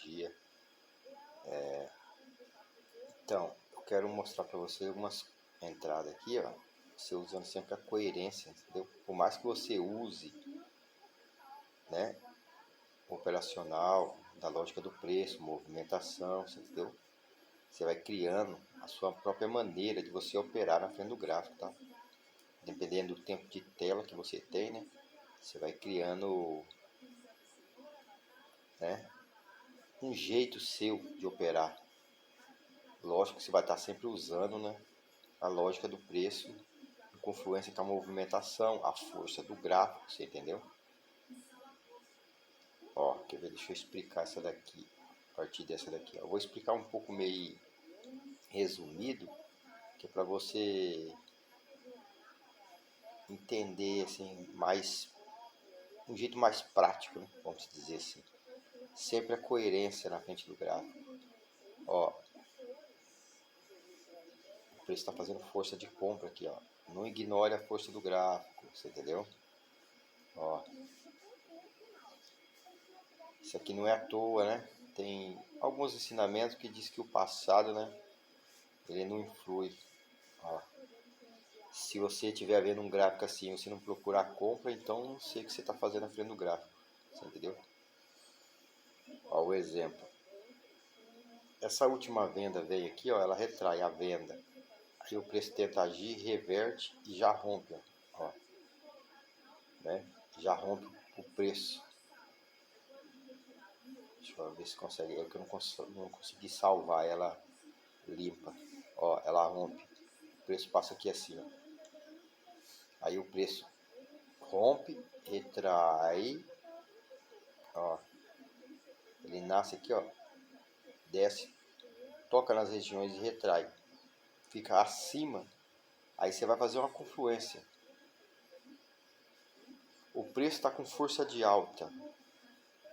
dia. Então, eu quero mostrar para você algumas entradas aqui, ó. Você usando sempre a coerência, entendeu? Por mais que você use, né, o operacional, da lógica do preço, movimentação, você entendeu? Você vai criando a sua própria maneira de você operar na frente do gráfico, tá? Dependendo do tempo de tela que você tem, né? Você vai criando, né, um jeito seu de operar. Lógico que você vai estar sempre usando, né, a lógica do preço, em confluência com a movimentação, a força do gráfico, você entendeu? Ó, quer ver? Deixa eu explicar essa daqui, a partir dessa daqui. Eu vou explicar um pouco meio resumido, que é para você entender assim mais, um jeito mais prático, né? Vamos dizer assim. Sempre a coerência na frente do gráfico. Ó, o preço está fazendo força de compra aqui, ó. Não ignore a força do gráfico, você entendeu? Ó, isso aqui não é à toa, né? Tem alguns ensinamentos que diz que o passado, né, ele não influi. Ó, se você estiver vendo um gráfico assim, você não procurar compra, então não sei o que você está fazendo na frente do gráfico, você entendeu? Ó, o exemplo. Essa última venda veio aqui, ó, ela retrai a venda. Aí o preço tenta agir, reverte e já rompe, ó, né? Já rompe o preço. Deixa eu ver se consegue. É que eu não consegui salvar ela limpa. Ó, ela rompe. O preço passa aqui assim, ó. Aí o preço rompe, retrai. Ó, ele nasce aqui, ó. Desce, toca nas regiões e retrai. Fica acima. Aí você vai fazer uma confluência. O preço está com força de alta.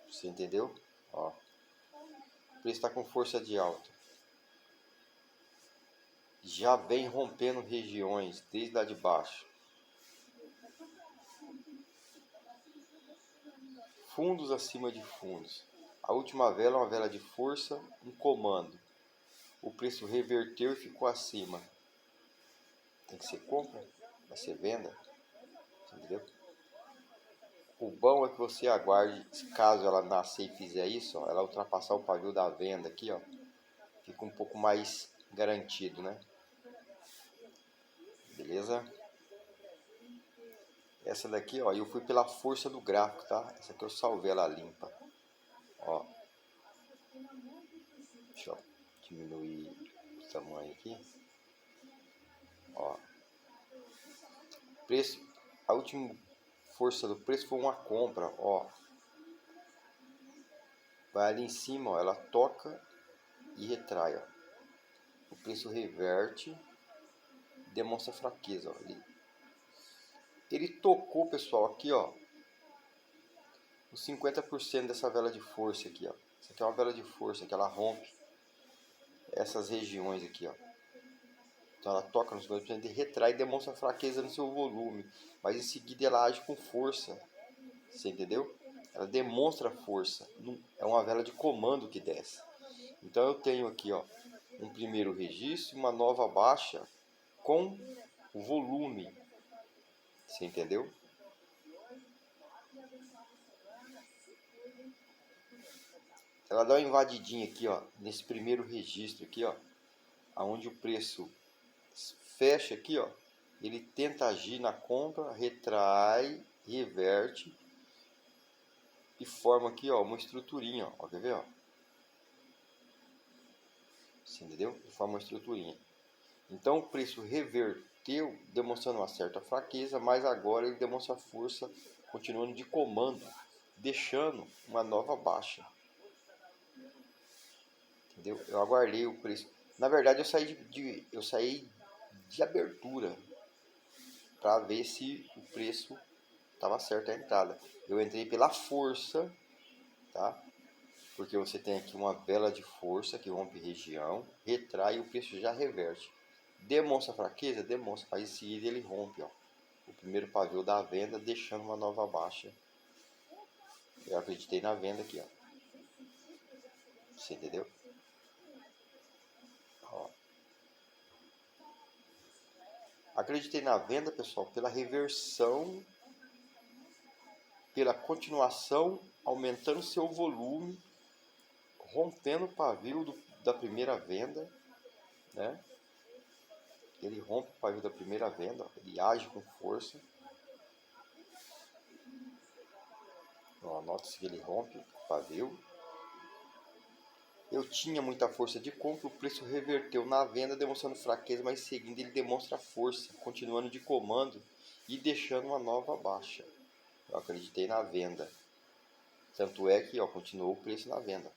Você entendeu? Ó, o preço está com força de alta. Já vem rompendo regiões desde lá de baixo. Fundos acima de fundos. A última vela é uma vela de força, um comando. O preço reverteu e ficou acima. Tem que ser compra, vai ser venda, entendeu? O bom é que você aguarde, caso ela nascer e fizer isso, ó, ela ultrapassar o pavio da venda aqui, ó, fica um pouco mais garantido, né? Beleza? Essa daqui, ó, eu fui pela força do gráfico, tá? Essa aqui eu salvei ela limpa. Ó, deixa eu diminuir o tamanho aqui. Ó, preço, a última força do preço foi uma compra, ó. Vai ali em cima, ó, ela toca e retrai, ó. O preço reverte, demonstra fraqueza, ó. Ele tocou, pessoal, aqui, ó, os 50% dessa vela de força aqui, ó. Isso aqui é uma vela de força que ela rompe essas regiões aqui, ó. Então ela toca nos 50% e retrai e demonstra fraqueza no seu volume, mas em seguida ela age com força. Você entendeu? Ela demonstra força. É uma vela de comando que desce. Então eu tenho aqui, ó, um primeiro registro e uma nova baixa com o volume. Você entendeu? Ela dá uma invadidinha aqui, ó, nesse primeiro registro aqui, ó, aonde o preço fecha aqui, ó, ele tenta agir na compra, retrai, reverte e forma aqui, ó, uma estruturinha, ó, quer ver, ó? Você entendeu? E forma uma estruturinha. Então o preço reverteu, demonstrando uma certa fraqueza, mas agora ele demonstra força, continuando de comando, deixando uma nova baixa. Entendeu? Eu aguardei o preço. Na verdade, eu saí de abertura para ver se o preço estava certo a entrada. Eu entrei pela força, tá? Porque você tem aqui uma vela de força que rompe região, retrai e o preço já reverte. Demonstra fraqueza? Demonstra. Aí em seguida ele rompe, ó, o primeiro pavio da venda, deixando uma nova baixa. Eu acreditei na venda aqui, ó. Você entendeu? Ó. Acreditei na venda, pessoal, pela reversão, pela continuação, aumentando seu volume, rompendo o pavio da primeira venda, né? Ele rompe o pavio da primeira venda, ele age com força. Nota-se que ele rompe o pavio. Eu tinha muita força de compra, o preço reverteu na venda, demonstrando fraqueza, mas seguindo ele demonstra força, continuando de comando e deixando uma nova baixa. Eu acreditei na venda. Tanto é que continuou o preço na venda.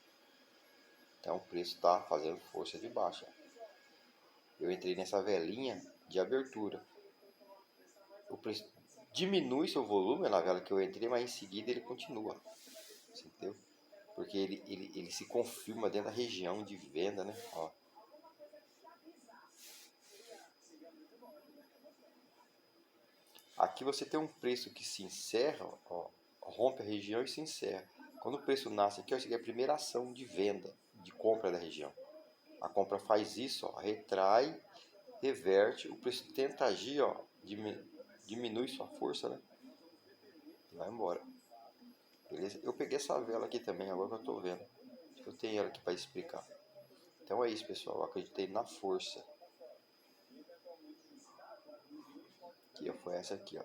Então o preço está fazendo força de baixa. Eu entrei nessa velinha de abertura. O preço diminui seu volume na vela que eu entrei, mas em seguida ele continua. Você entendeu? Porque ele se confirma dentro da região de venda, né? Ó. Aqui você tem um preço que se encerra, ó, rompe a região e se encerra. Quando o preço nasce aqui, ó, isso aqui é a primeira ação de venda, de compra da região. A compra faz isso, ó, retrai, reverte, o preço tenta agir, ó, diminui sua força, né? E vai embora. Beleza? Eu peguei essa vela aqui também, agora que eu estou vendo. Eu tenho ela aqui para explicar. Então é isso, pessoal. Eu acreditei na força. Aqui, ó, foi essa aqui, ó.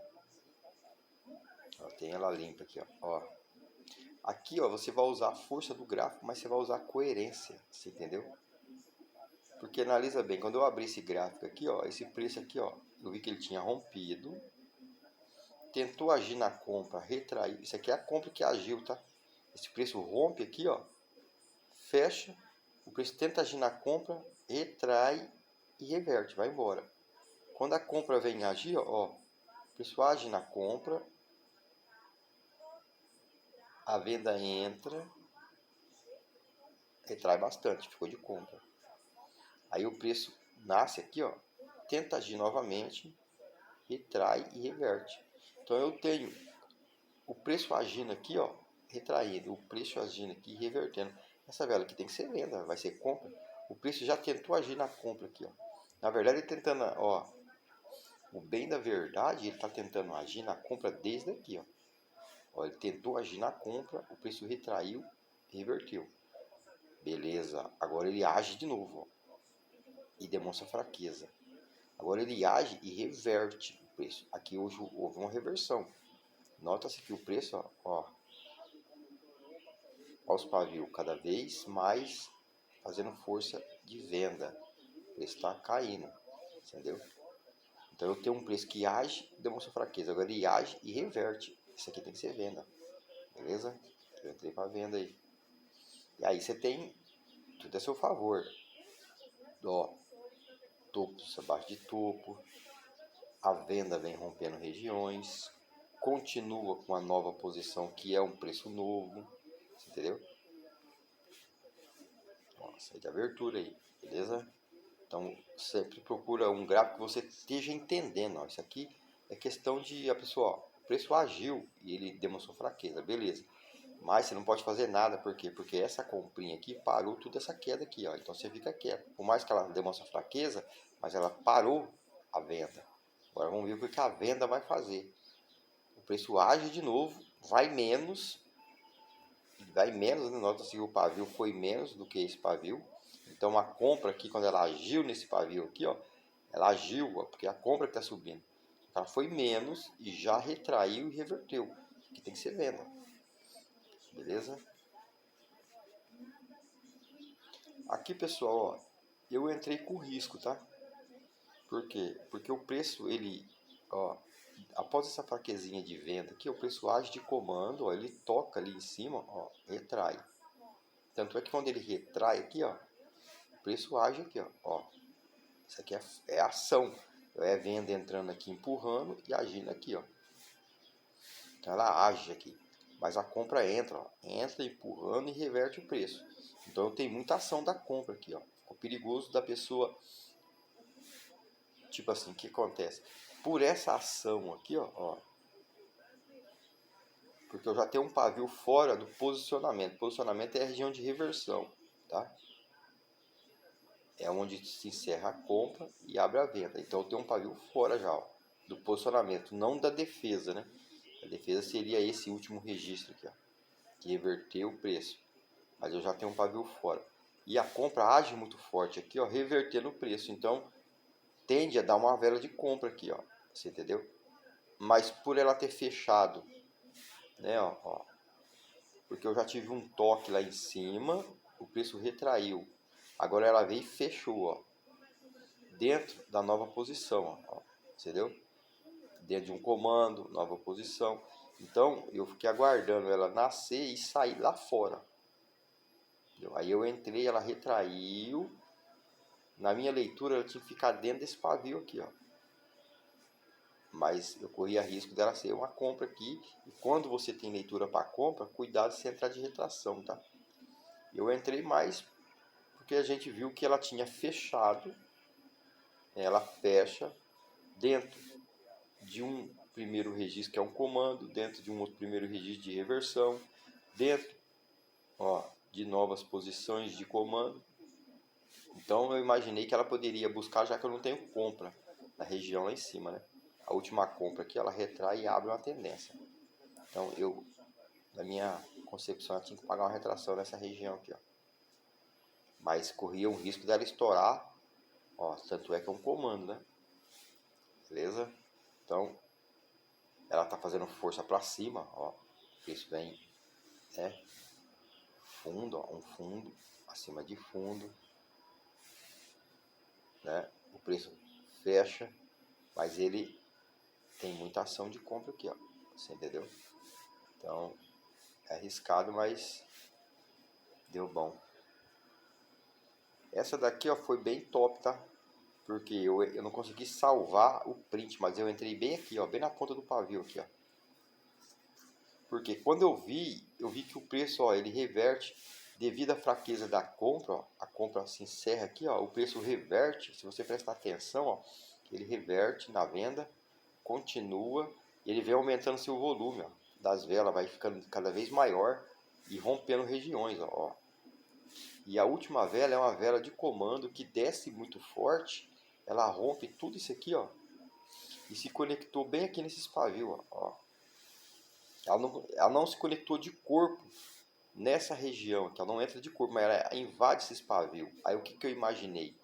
Tem ela limpa aqui, ó. Aqui, ó, você vai usar a força do gráfico, mas você vai usar a coerência, você entendeu? Porque analisa bem, quando eu abri esse gráfico aqui, ó, esse preço aqui, ó, eu vi que ele tinha rompido, tentou agir na compra, retraiu. Isso aqui é a compra que agiu, tá? Esse preço rompe aqui, ó, fecha, o preço tenta agir na compra, retrai e reverte, vai embora. Quando a compra vem agir, ó, o preço age na compra, a venda entra, retrai bastante, ficou de compra. Aí o preço nasce aqui, ó, tenta agir novamente, retrai e reverte. Então eu tenho o preço agindo aqui, ó, retraindo, o preço agindo aqui e revertendo. Essa vela aqui tem que ser venda, vai ser compra. O preço já tentou agir na compra aqui, ó. Na verdade ele tentando, ó, o bem da verdade, ele está tentando agir na compra desde aqui, ó. Ó, ele tentou agir na compra, o preço retraiu, reverteu. Beleza, agora ele age de novo, ó, e demonstra fraqueza. Agora ele age e reverte o preço. Aqui hoje houve uma reversão. Nota-se que o preço, ó, aos pavios cada vez mais fazendo força de venda. O preço está caindo, entendeu? Então eu tenho um preço que age e demonstra fraqueza. Agora ele age e reverte. Isso aqui tem que ser venda, beleza? Eu entrei para venda aí. E aí você tem tudo a seu favor. Ó, topo abaixo de topo. A venda vem rompendo regiões. Continua com a nova posição que é um preço novo. Entendeu? Ó, saída de abertura aí, beleza? Então sempre procura um gráfico que você esteja entendendo. Ó. Isso aqui é questão de a pessoa, ó, o preço agiu e ele demonstrou fraqueza, beleza? Mas você não pode fazer nada, por quê? Porque essa comprinha aqui parou toda essa queda aqui, ó. Então você fica quieto. Por mais que ela demonstre fraqueza, mas ela parou a venda. Agora vamos ver o que a venda vai fazer. O preço age de novo, vai menos, né? Nota-se que o pavio foi menos do que esse pavio. Então a compra aqui, quando ela agiu nesse pavio aqui, ó, ela agiu, ó, porque é a compra que está subindo. Ela foi menos e já retraiu e reverteu. Que tem que ser venda. Beleza? Aqui, pessoal, ó, eu entrei com risco, tá? Por quê? Porque o preço, ele, ó, após essa fraquezinha de venda aqui, o preço age de comando, ó, ele toca ali em cima, ó, retrai. Tanto é que quando ele retrai aqui, ó, o preço age aqui, ó. Isso aqui é ação. É venda entrando aqui, empurrando e agindo aqui, ó. Então ela age aqui. Mas a compra entra, ó. Entra empurrando e reverte o preço. Então tem muita ação da compra aqui, ó. Ficou perigoso da pessoa. Tipo assim, o que acontece? Por essa ação aqui, ó. Porque eu já tenho um pavio fora do posicionamento. Posicionamento é a região de reversão. tá? É onde se encerra a compra e abre a venda. Então tem um pavio fora já, ó, do posicionamento, não da defesa, né? A defesa seria esse último registro aqui, ó, que reverteu o preço. Mas eu já tenho um pavio fora. E a compra age muito forte aqui, ó, revertendo o preço. Então tende a dar uma vela de compra aqui, ó. Você entendeu? Mas por ela ter fechado, né, ó, porque eu já tive um toque lá em cima, o preço retraiu. Agora ela veio e fechou, ó, dentro da nova posição, ó, entendeu? Dentro de um comando, nova posição. Então eu fiquei aguardando ela nascer e sair lá fora. Entendeu? Aí eu entrei, ela retraiu. Na minha leitura ela tinha que ficar dentro desse pavio aqui, ó. Mas eu corria risco dela ser uma compra aqui. E quando você tem leitura para compra, cuidado se entrar de retração, tá? Eu entrei mais porque a gente viu que ela tinha fechado. Ela fecha dentro de um primeiro registro que é um comando, dentro de um outro primeiro registro de reversão, dentro, ó, de novas posições de comando. Então eu imaginei que ela poderia buscar, já que eu não tenho compra na região lá em cima, né? A última compra aqui, ela retrai e abre uma tendência. Então eu, na minha concepção, eu tinha que pagar uma retração nessa região aqui, ó. Mas corria um risco dela estourar, ó, tanto é que é um comando, né? Beleza? Então ela tá fazendo força para cima, ó. Isso vem, né? Fundo, ó, um fundo acima de fundo, né? O preço fecha, mas ele tem muita ação de compra aqui, ó. Você entendeu? Então é arriscado, mas deu bom. Essa daqui, ó, foi bem top, tá? Porque eu não consegui salvar o print, mas eu entrei bem aqui, ó, bem na ponta do pavio aqui, ó. Porque quando eu vi que o preço, ó, ele reverte devido à fraqueza da compra, ó, a compra se encerra aqui, ó, o preço reverte, se você prestar atenção, ó, ele reverte na venda, continua, e ele vem aumentando seu volume, ó, das velas, vai ficando cada vez maior e rompendo regiões, ó. E a última vela é uma vela de comando que desce muito forte, ela rompe tudo isso aqui, ó, e se conectou bem aqui nesses pavios, ó. Ela não se conectou de corpo nessa região, que ela não entra de corpo, mas ela invade esses pavios. Aí o que eu imaginei?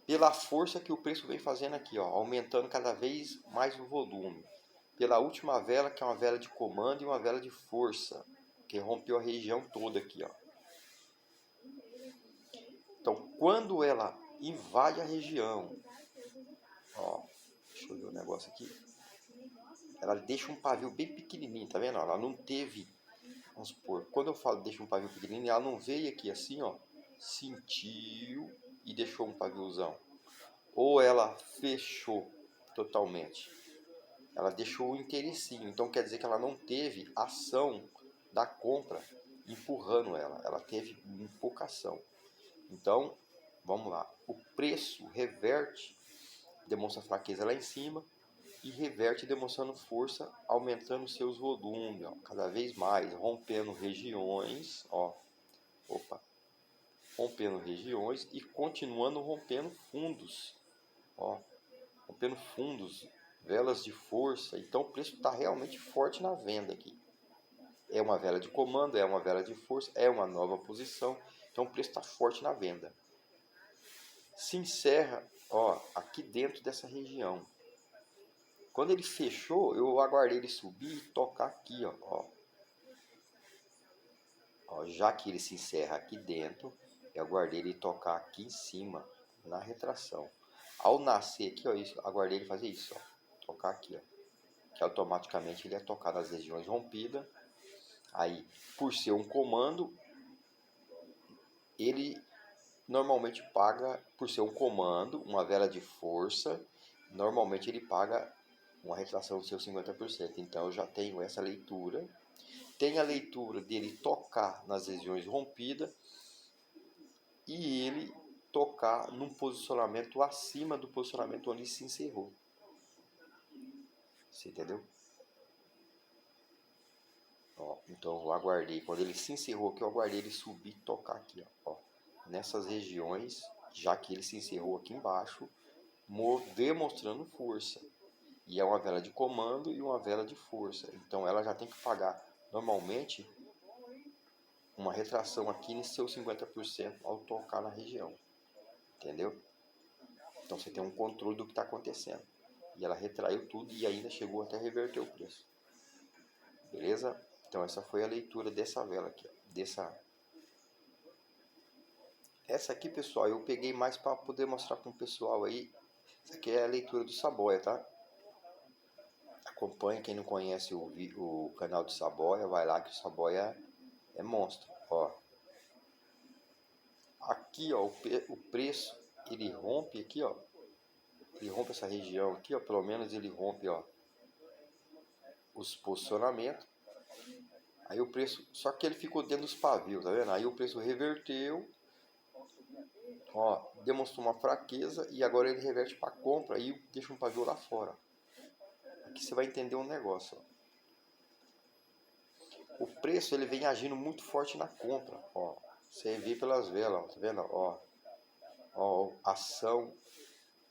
Pela força que o preço vem fazendo aqui, ó, aumentando cada vez mais o volume. Pela última vela, que é uma vela de comando e uma vela de força, que rompeu a região toda aqui, ó. Então, quando ela invade a região, ó, deixa eu ver o negócio aqui. Ela deixa um pavio bem pequenininho, tá vendo? Ela não teve, vamos supor, quando eu falo deixa um pavio pequenininho, ela não veio aqui assim, ó, sentiu e deixou um paviozão. Ou ela fechou totalmente. Ela deixou o interessinho. Então quer dizer que ela não teve ação da compra empurrando ela. Ela teve pouca ação. Então, vamos lá. O preço reverte, demonstra fraqueza lá em cima e reverte demonstrando força, aumentando seus volumes, ó, cada vez mais, rompendo regiões, ó. Opa. Rompendo regiões e continuando rompendo fundos, ó, rompendo fundos, velas de força. Então o preço está realmente forte na venda aqui. É uma vela de comando, é uma vela de força, é uma nova posição. Então o preço está forte na venda. Se encerra, ó, aqui dentro dessa região. Quando ele fechou, eu aguardei ele subir e tocar aqui, ó. Ó, já que ele se encerra aqui dentro, eu aguardei ele tocar aqui em cima, na retração. Ao nascer aqui, ó, isso, aguardei ele fazer isso, ó, tocar aqui, ó, que automaticamente ele ia tocar nas regiões rompidas. Aí, por ser um comando, ele normalmente paga, por ser um comando, uma vela de força, normalmente ele paga uma retração de seus 50%. Então eu já tenho essa leitura. Tem a leitura dele tocar nas regiões rompidas e ele tocar num posicionamento acima do posicionamento onde se encerrou. Você entendeu? Ó, então eu aguardei. Quando ele se encerrou aqui, eu aguardei ele subir e tocar aqui, ó. Nessas regiões, já que ele se encerrou aqui embaixo, demonstrando força. E é uma vela de comando e uma vela de força. Então ela já tem que pagar normalmente uma retração aqui em seus 50% ao tocar na região. Entendeu? Então você tem um controle do que está acontecendo. E ela retraiu tudo e ainda chegou até reverter o preço. Beleza? Então essa foi a leitura dessa vela aqui. Ó. Essa aqui, pessoal, eu peguei mais para poder mostrar para o pessoal aí. Essa aqui é a leitura do Saboia, tá? Acompanhe, quem não conhece o canal do Saboia, vai lá que o Saboia é monstro. Ó. Aqui, ó, o preço, ele rompe aqui, ó. Ele rompe essa região aqui, ó. Pelo menos ele rompe, ó, os posicionamentos. Aí o preço, só que ele ficou dentro dos pavios, tá vendo? Aí o preço reverteu, ó, demonstrou uma fraqueza e agora ele reverte para compra e deixa um pavio lá fora. Aqui você vai entender um negócio, ó. O preço ele vem agindo muito forte na compra, ó. Você vê pelas velas, ó, tá vendo? Ó, a ação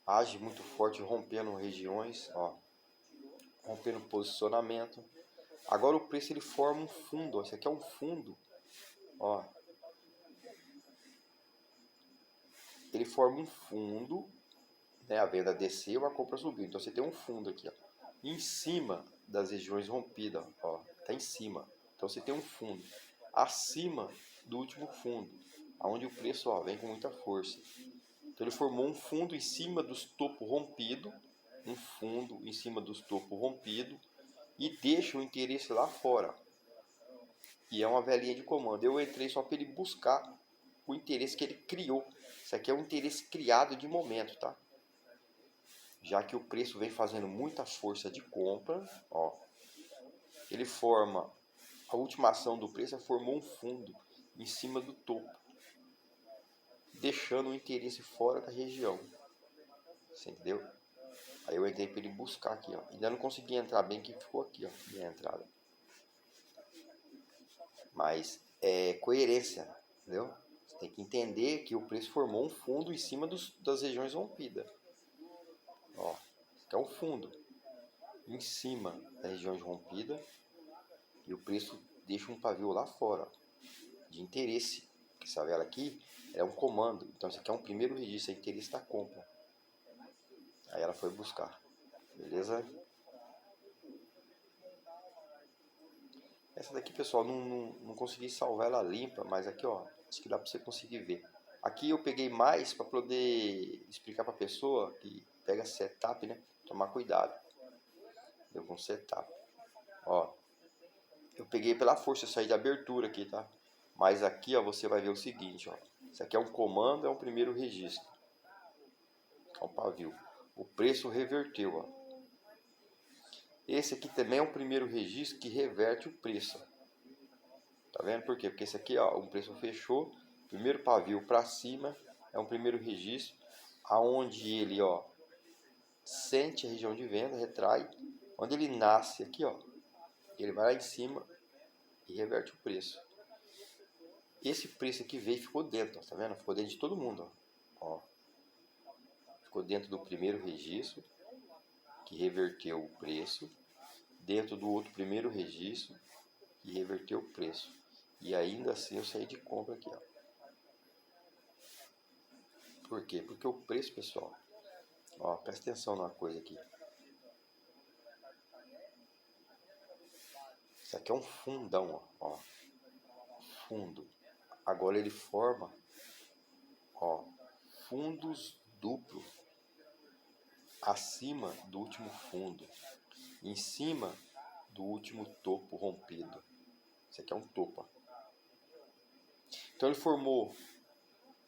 age muito forte, rompendo regiões, ó, rompendo posicionamento. Agora o preço ele forma um fundo, ó. Esse aqui é um fundo, ó. Ele forma um fundo, né? A venda desceu, a compra subiu. Então você tem um fundo aqui, ó, em cima das regiões rompidas, ó, tá em cima. Então você tem um fundo acima do último fundo, aonde o preço, ó, vem com muita força. Então ele formou um fundo em cima dos topos rompidos, um fundo em cima dos topos rompidos e deixa o interesse lá fora. E é uma velinha de comando. Eu entrei só para ele buscar o interesse que ele criou. Isso aqui é um interesse criado de momento, tá? Já que o preço vem fazendo muita força de compra, ó, ele forma, a última ação do preço formou um fundo em cima do topo, deixando o interesse fora da região. Você entendeu? Aí eu entrei para ele buscar aqui, ó. Ainda não consegui entrar bem, que ficou aqui, ó, minha entrada. Mas é coerência, entendeu? Você tem que entender que o preço formou um fundo em cima das regiões rompidas. Ó, isso aqui é um fundo em cima das regiões rompidas e o preço deixa um pavio lá fora de interesse. Essa vela aqui é um comando, então isso aqui é um primeiro registro, é interesse da compra. Aí ela foi buscar, beleza? Essa daqui, pessoal, não consegui salvar ela limpa, mas aqui, ó, acho que dá para você conseguir ver. Aqui eu peguei mais para poder explicar para a pessoa que pega setup, né? Tomar cuidado. Deu com setup. Ó, eu peguei pela força, eu saí de abertura aqui, tá? Mas aqui, ó, você vai ver o seguinte, ó. Isso aqui é um comando, é um primeiro registro. É um pavio. O preço reverteu, ó. Esse aqui também é um primeiro registro que reverte o preço. Tá vendo por quê? Porque esse aqui, ó, o preço fechou, primeiro pavio para cima, é um primeiro registro, aonde ele, ó, sente a região de venda, retrai, onde ele nasce aqui, ó, ele vai lá em cima e reverte o preço. Esse preço aqui veio e ficou dentro, ó, tá vendo? Ficou dentro de todo mundo, ó. Ficou dentro do primeiro registro, que reverteu o preço, dentro do outro primeiro registro, que reverteu o preço. E ainda assim eu saí de compra aqui, ó. Por quê? Porque o preço, pessoal, ó, presta atenção numa coisa aqui. Isso aqui é um fundão, ó. Fundo. Agora ele forma, ó, fundos duplos acima do último fundo, em cima do último topo rompido. Isso aqui é um topo, ó. Então ele formou,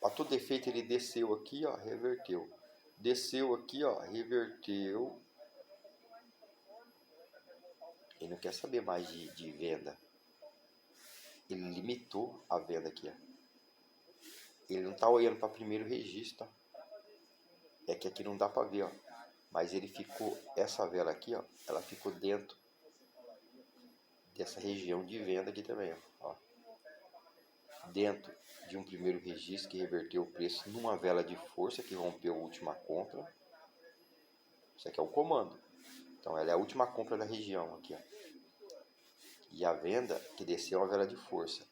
para todo efeito ele desceu aqui, ó, reverteu. Desceu aqui, ó, reverteu. Ele não quer saber mais de venda. Ele limitou a venda aqui, ó. Ele não está olhando para o primeiro registro, tá? É que aqui não dá para ver, ó. Mas ele ficou, essa vela aqui, ó, ela ficou dentro dessa região de venda aqui também, ó. Dentro de um primeiro registro que reverteu o preço numa vela de força que rompeu a última compra. Isso aqui é o comando. Então ela é a última compra da região aqui, ó. E a venda que desceu a vela de força.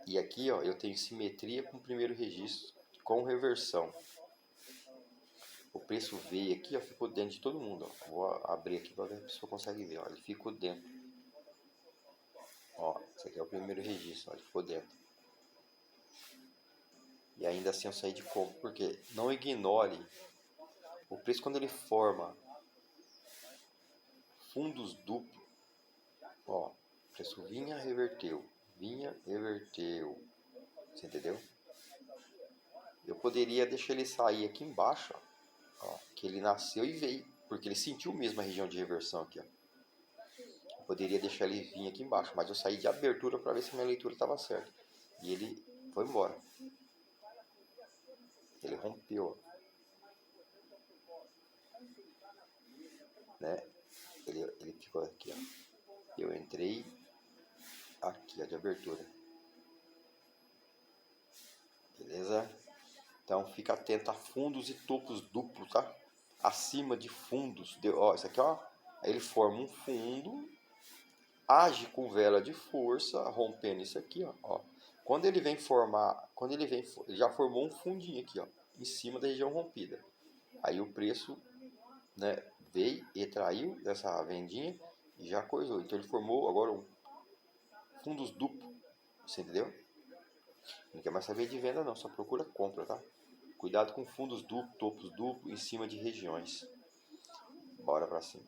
E aqui, ó, eu tenho simetria com o primeiro registro com reversão. O preço veio aqui, ó, ficou dentro de todo mundo, ó. Vou abrir aqui para ver se a pessoa consegue ver, ó. Ele ficou dentro. Ó, esse aqui é o primeiro registro, ó, ele ficou dentro. E ainda assim eu saí de compra, porque não ignore o preço quando ele forma fundos duplos. Ó, o preço vinha, reverteu, você entendeu? Eu poderia deixar ele sair aqui embaixo, ó, que ele nasceu e veio, porque ele sentiu mesmo a região de reversão aqui, ó. Eu poderia deixar ele vir aqui embaixo, mas eu saí de abertura para ver se minha leitura estava certa. E ele foi embora. Ele rompeu, né? Ele ficou aqui, ó. Eu entrei aqui, ó, de abertura. Beleza? Então fica atento a fundos e topos duplos, tá? Acima de fundos. Ó, isso aqui, ó. Aí ele forma um fundo, age com vela de força, rompendo isso aqui, ó. Quando ele vem formar, ele já formou um fundinho aqui, ó, em cima da região rompida. Aí o preço, né, veio e traiu dessa vendinha e já coisou. Então ele formou agora um fundos duplo, você entendeu? Não quer mais saber de venda não, só procura compra, tá? Cuidado com fundos duplos, topos duplos em cima de regiões. Bora pra cima.